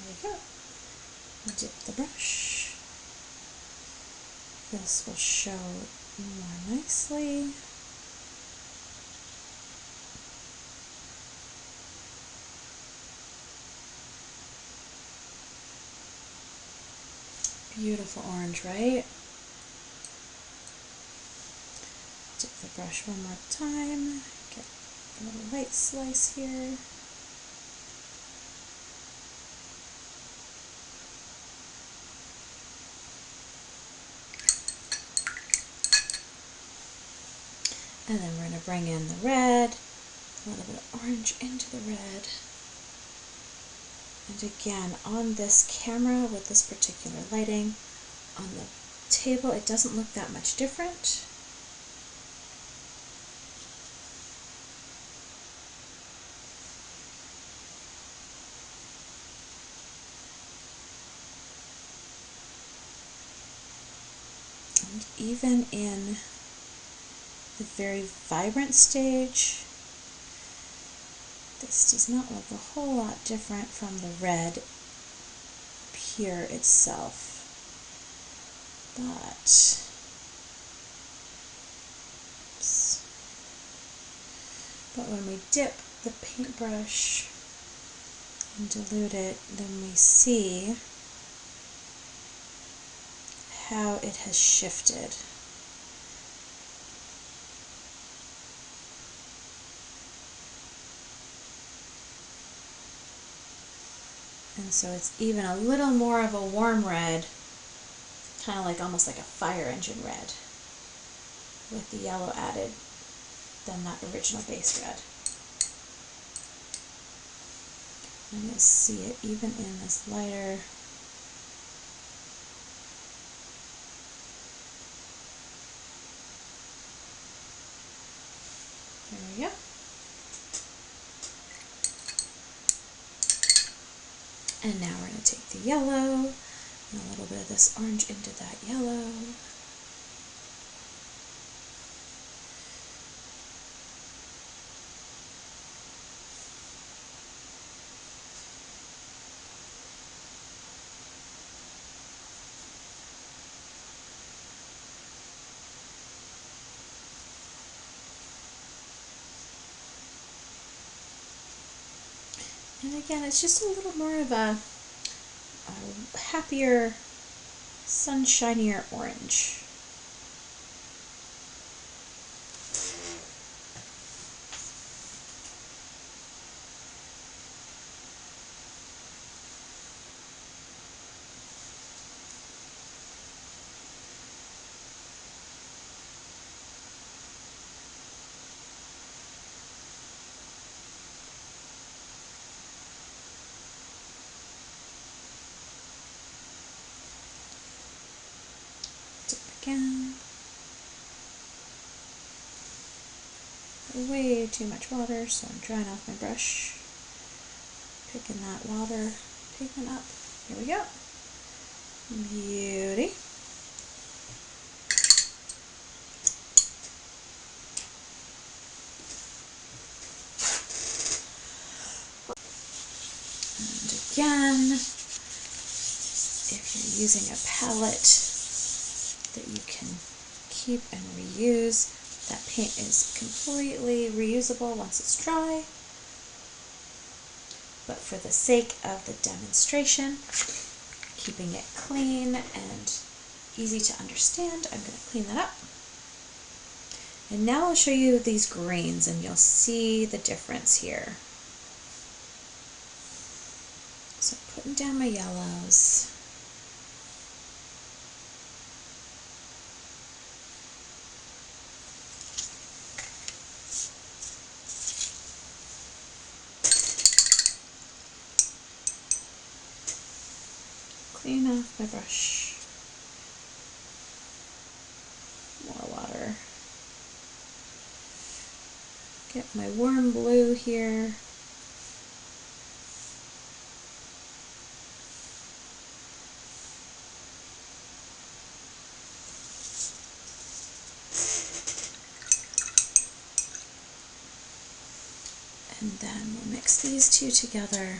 There we go. Dip the brush. This will show more nicely. Beautiful orange, right? Dip the brush one more time. Get a little light slice here. And then we're going to bring in the red, a little bit of orange into the red. And again, on this camera with this particular lighting, on the table it doesn't look that much different. And even in the very vibrant stage, this does not look a whole lot different from the red pure itself. But oops. But when we dip the paintbrush and dilute it, then we see how it has shifted. And so it's even a little more of a warm red, kind of like almost like a fire engine red with the yellow added than that original base red. And you'll see it even in this lighter. There we go. And now we're going to take the yellow and a little bit of this orange into that yellow. And again, it's just a little more of a happier, sunshinier orange. Again, way too much water, so I'm drying off my brush, picking that water pigment up. Here we go. Beauty. And again, if you're using a palette that you can keep and reuse. That paint is completely reusable once it's dry. But for the sake of the demonstration, keeping it clean and easy to understand, I'm going to clean that up. And now I'll show you these greens and you'll see the difference here. So putting down my yellows. Clean off my brush. More water. Get my warm blue here. And then we'll mix these two together.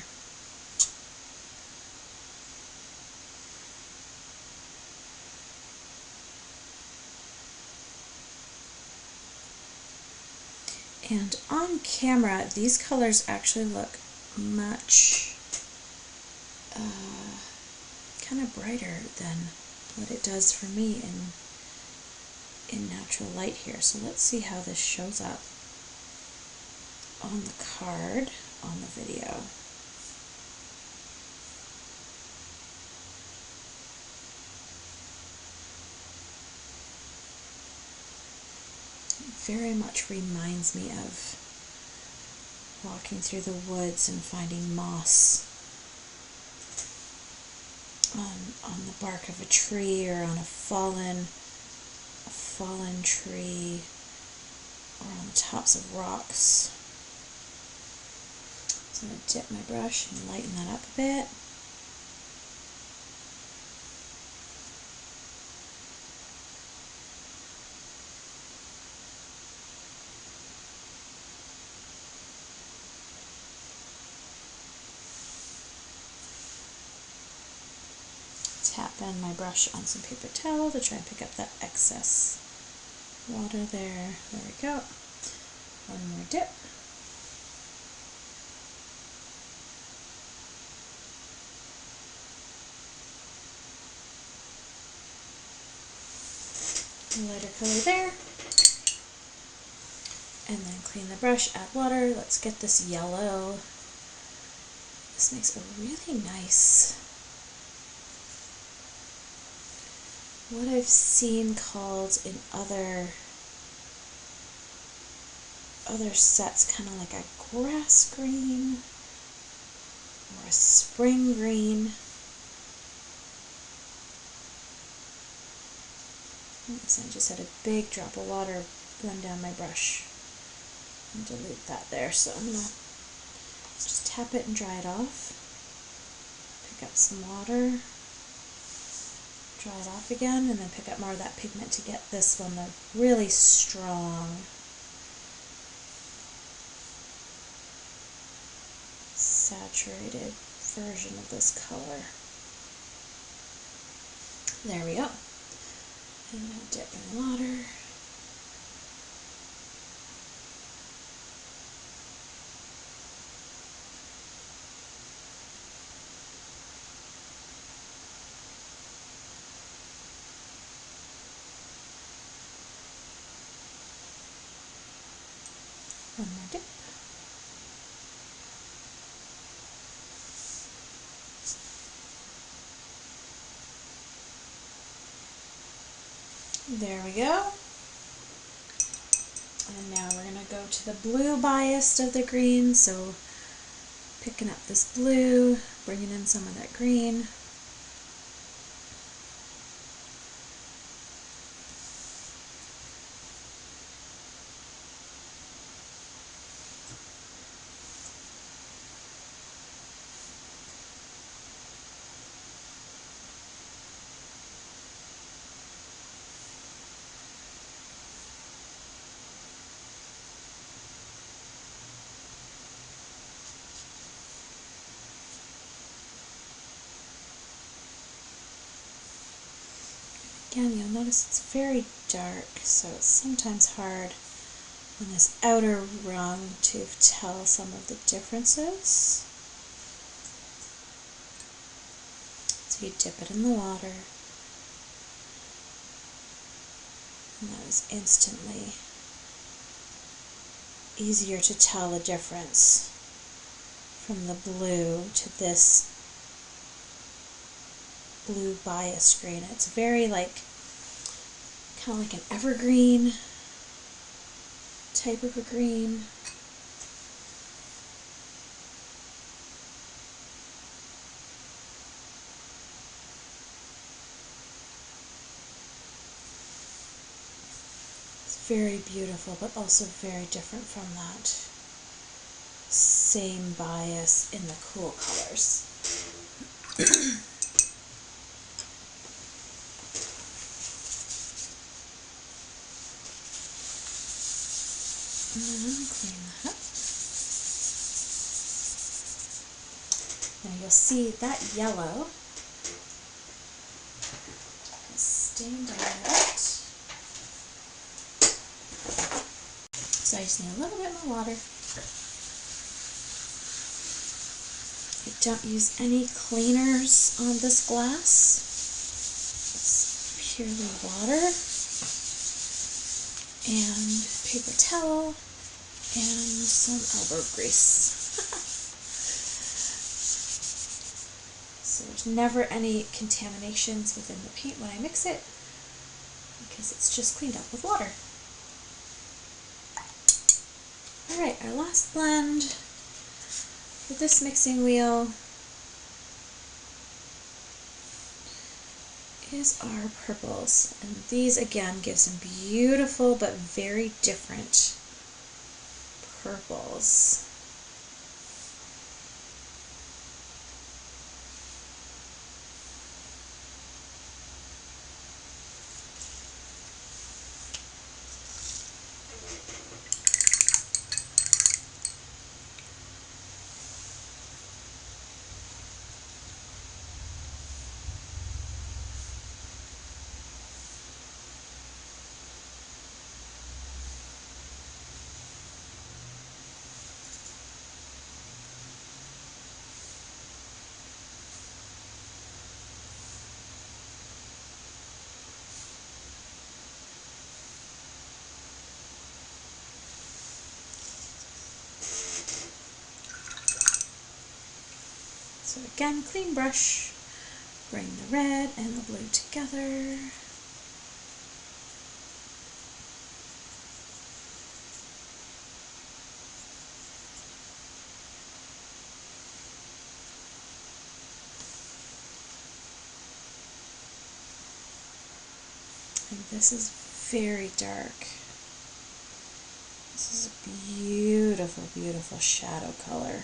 And on camera, these colors actually look much kind of brighter than what it does for me in natural light here. So let's see how this shows up on the card on the video. It very much reminds me of walking through the woods and finding moss on the bark of a tree or on a fallen tree or on the tops of rocks. So I'm going to dip my brush and lighten that up a bit. Tap in my brush on some paper towel to try and pick up that excess water there. There we go. One more dip. Lighter color there. And then clean the brush, add water. Let's get this yellow. This makes a really nice, what I've seen called in other sets, kind of like a grass green or a spring green. Oops, I just had a big drop of water run down my brush and dilute that there, so I'm going to just tap it and dry it off. Pick up some water. Dry it off again, and then pick up more of that pigment to get this one the really strong saturated version of this color. There we go. And now dip in water. One more dip. There we go. And now we're going to go to the blue biased of the green, so picking up this blue, bringing in some of that green. Again, you'll notice it's very dark, so it's sometimes hard on this outer rung to tell some of the differences. So you dip it in the water, and that is instantly easier to tell the difference from the blue to this blue bias green. It's very like, kind of like an evergreen type of a green. It's very beautiful, but also very different from that same bias in the cool colors. And then clean that up. Now you'll see that yellow is stained a little bit. So I just need a little bit more water. I don't use any cleaners on this glass. It's purely water and paper towel and some elbow grease. So there's never any contaminations within the paint when I mix it, because it's just cleaned up with water. Alright, our last blend for this mixing wheel is our purples. And these again give some beautiful but very different purples. So again, clean brush, bring the red and the blue together. And this is very dark. This is a beautiful, beautiful shadow color.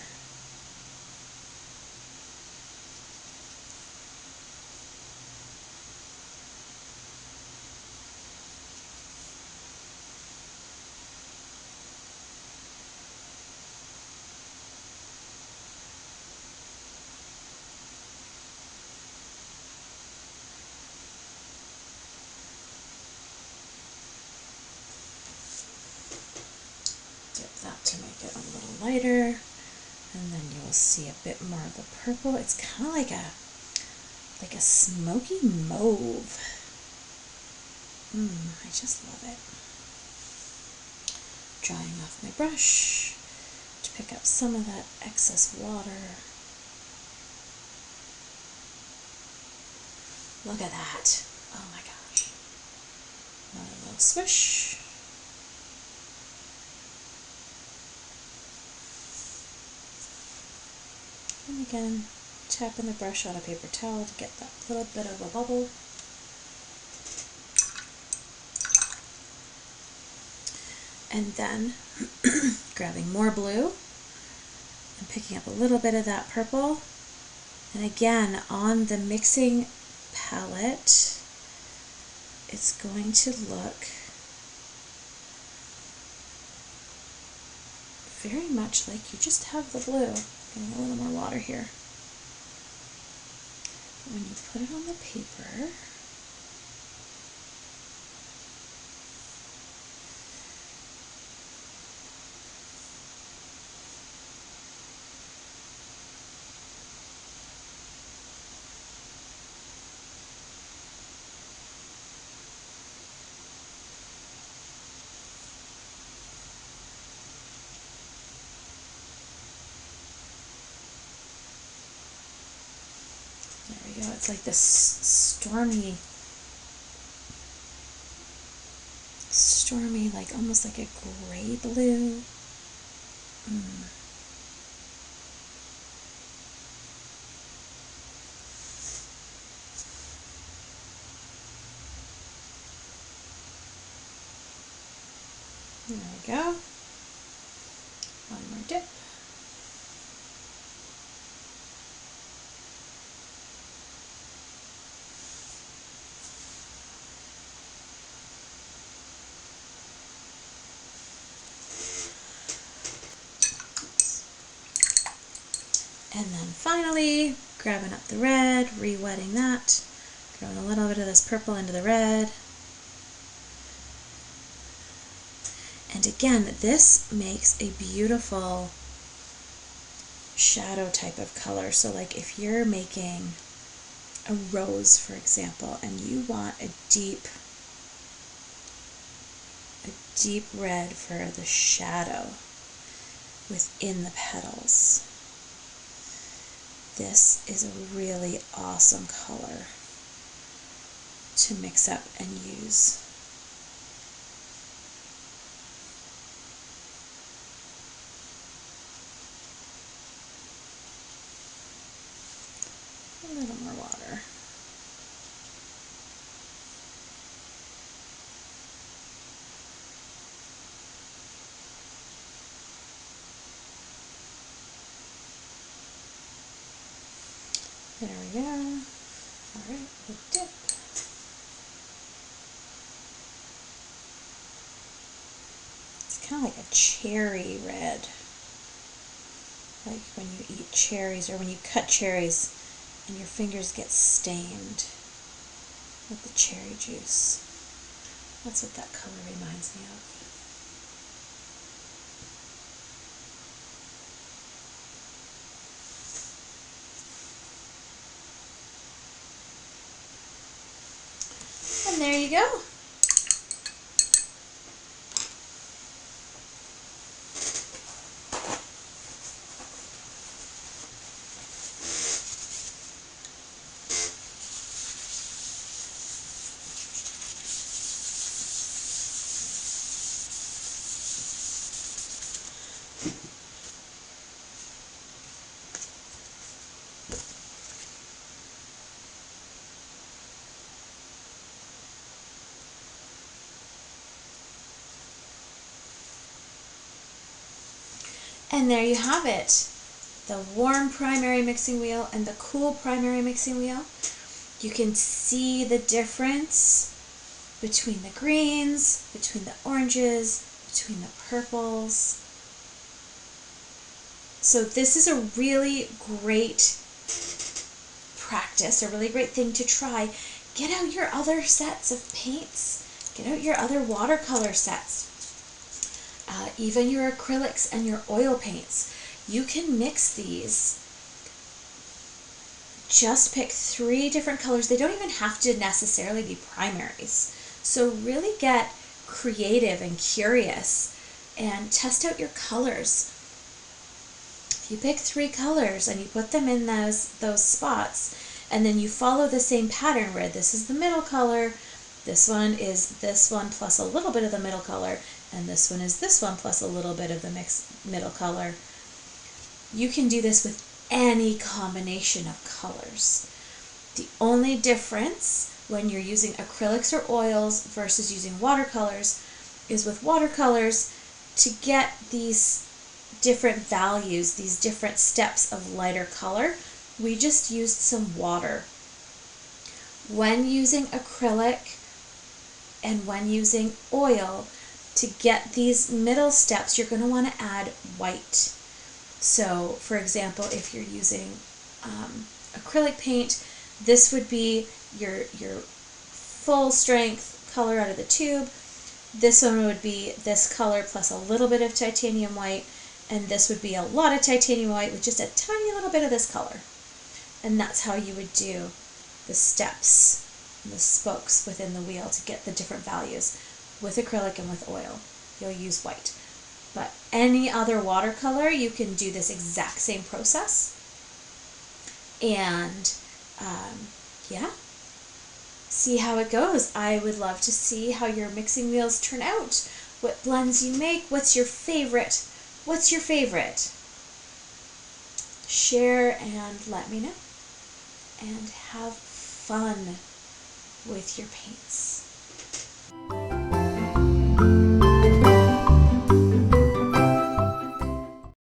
Dip that to make it a little lighter, and then you will see a bit more of the purple. It's kind of like a smoky mauve. I just love it. Drying off my brush to pick up some of that excess water. Look at that. Oh my gosh. Another little swish. And again, tapping the brush on a paper towel to get that little bit of a bubble. And then grabbing more blue and picking up a little bit of that purple. And again, on the mixing palette, it's going to look very much like you just have the blue. Getting a little more water here. When you put it on the paper, it's like this stormy, like almost like a gray blue. There we go. One more dip. And then finally, grabbing up the red, re-wetting that, throwing a little bit of this purple into the red. And again, this makes a beautiful shadow type of color. So like if you're making a rose, for example, and you want a deep red for the shadow within the petals, this is a really awesome color to mix up and use. A little more water. There we go. All right, the dip. It's kind of like a cherry red, like when you eat cherries or when you cut cherries and your fingers get stained with the cherry juice. That's what that color reminds me of. And there you go. And there you have it. The warm primary mixing wheel and the cool primary mixing wheel. You can see the difference between the greens, between the oranges, between the purples. So this is a really great practice, a really great thing to try. Get out your other sets of paints. Get out your other watercolor sets. Even your acrylics and your oil paints. You can mix these. Just pick 3 different colors. They don't even have to necessarily be primaries. So really get creative and curious and test out your colors. If you pick 3 colors and you put them in those spots, and then you follow the same pattern where this is the middle color, this one is this one plus a little bit of the middle color, and this one is this one plus a little bit of the middle color. You can do this with any combination of colors. The only difference when you're using acrylics or oils versus using watercolors is with watercolors, to get these different values, these different steps of lighter color, we just used some water. When using acrylic and when using oil, to get these middle steps, you're going to want to add white. So, for example, if you're using acrylic paint, this would be your full strength color out of the tube. This one would be this color plus a little bit of titanium white, and this would be a lot of titanium white with just a tiny little bit of this color. And that's how you would do the steps, the spokes within the wheel to get the different values. With acrylic and with oil, you'll use white. But any other watercolor, you can do this exact same process. And yeah, see how it goes. I would love to see how your mixing wheels turn out, what blends you make, what's your favorite. What's your favorite? Share and let me know. And have fun with your paints.